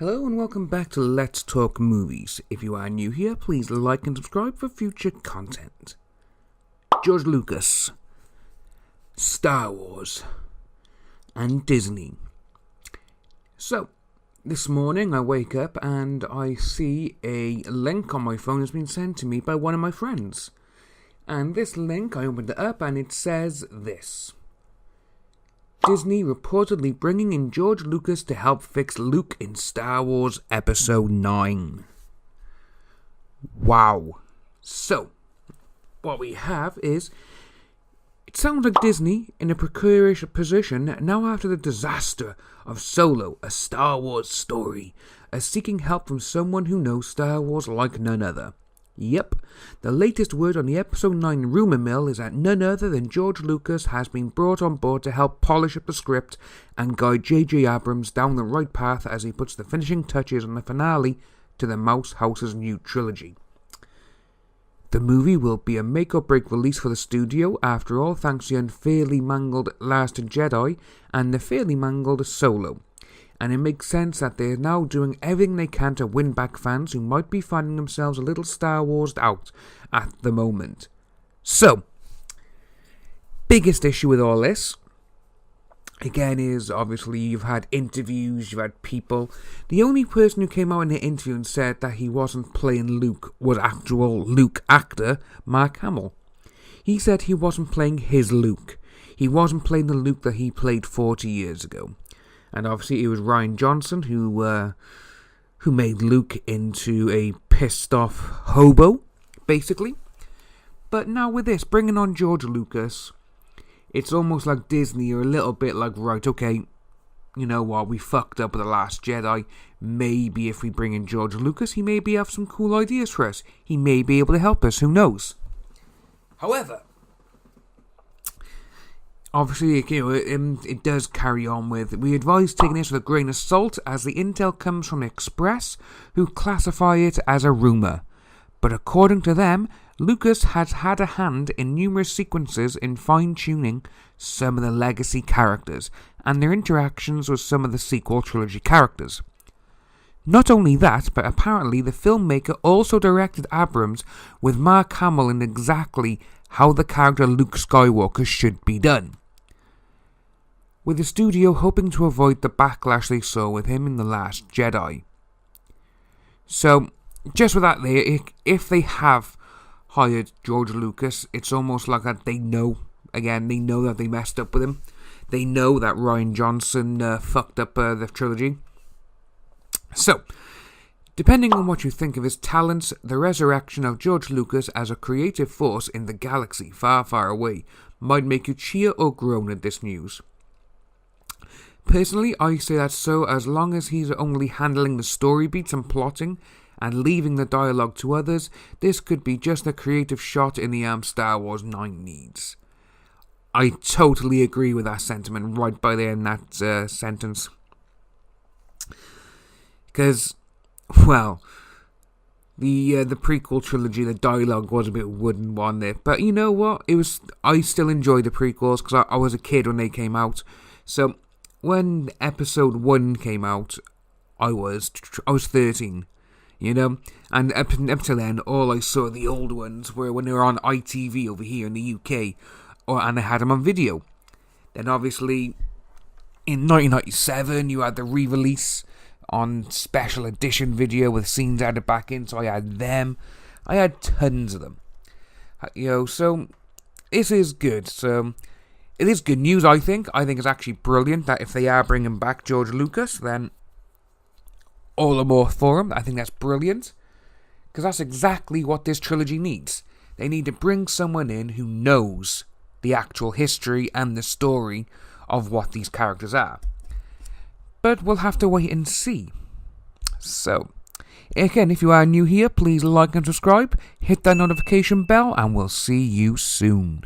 Hello and welcome back to Let's Talk Movies. If you are new here, please like and subscribe for future content. George Lucas, Star Wars, and Disney. So, this morning I wake up and I see a link on my phone has been sent to me by one of my friends. And this link, I opened it up and it says this. Disney reportedly bringing in George Lucas to help fix Luke in Star Wars Episode 9. Wow. So, what we have is, it sounds like Disney, in a precarious position now after the disaster of Solo, a Star Wars story, are seeking help from someone who knows Star Wars like none other. Yep, the latest word on the Episode 9 rumour mill is that none other than George Lucas has been brought on board to help polish up the script and guide J.J. Abrams down the right path as he puts the finishing touches on the finale to the Mouse House's new trilogy. The movie will be a make-or-break release for the studio, after all, thanks to the unfairly mangled Last Jedi and the fairly mangled Solo. And it makes sense that they're now doing everything they can to win back fans who might be finding themselves a little Star Wars'd out at the moment. So, biggest issue with all this, again, is obviously you've had interviews, you've had people. The only person who came out in the interview and said that he wasn't playing Luke was actual Luke actor, Mark Hamill. He said he wasn't playing his Luke. He wasn't playing the Luke that he played 40 years ago. And obviously it was Rian Johnson who made Luke into a pissed off hobo, basically. But now with this, bringing on George Lucas, it's almost like Disney are a little bit like, right, okay, you know what, we fucked up with The Last Jedi. Maybe if we bring in George Lucas, he maybe have some cool ideas for us. He may be able to help us, who knows? However, obviously, it does carry on with, we advise taking this with a grain of salt as the intel comes from Express, who classify it as a rumour. But according to them, Lucas has had a hand in numerous sequences in fine-tuning some of the legacy characters and their interactions with some of the sequel trilogy characters. Not only that, but apparently the filmmaker also directed Abrams with Mark Hamill in exactly how the character Luke Skywalker should be done, with the studio hoping to avoid the backlash they saw with him in The Last Jedi. So, just with that there, if they have hired George Lucas, it's almost like that they know that they messed up with him. They know that Rian Johnson fucked up the trilogy. So, depending on what you think of his talents, the resurrection of George Lucas as a creative force in the galaxy far, far away might make you cheer or groan at this news. Personally, I say that so as long as he's only handling the story beats and plotting and leaving the dialogue to others, this could be just a creative shot in the arm Star Wars 9 needs. I totally agree with that sentiment right by there in that sentence. Because, well, the prequel trilogy, the dialogue was a bit wooden one there. But you know what? I still enjoyed the prequels because I was a kid when they came out. So, when Episode 1 came out, I was 13, you know, and up until then, all I saw the old ones were when they were on ITV over here in the UK, and I had them on video. Then obviously, in 1997, you had the re-release on special edition video with scenes added back in, so I had them. I had tons of them, you know, so this is good, so it is good news, I think. I think it's actually brilliant that if they are bringing back George Lucas, then all the more for him. I think that's brilliant, because that's exactly what this trilogy needs. They need to bring someone in who knows the actual history and the story of what these characters are. But we'll have to wait and see. So, again, if you are new here, please like and subscribe, hit that notification bell, and we'll see you soon.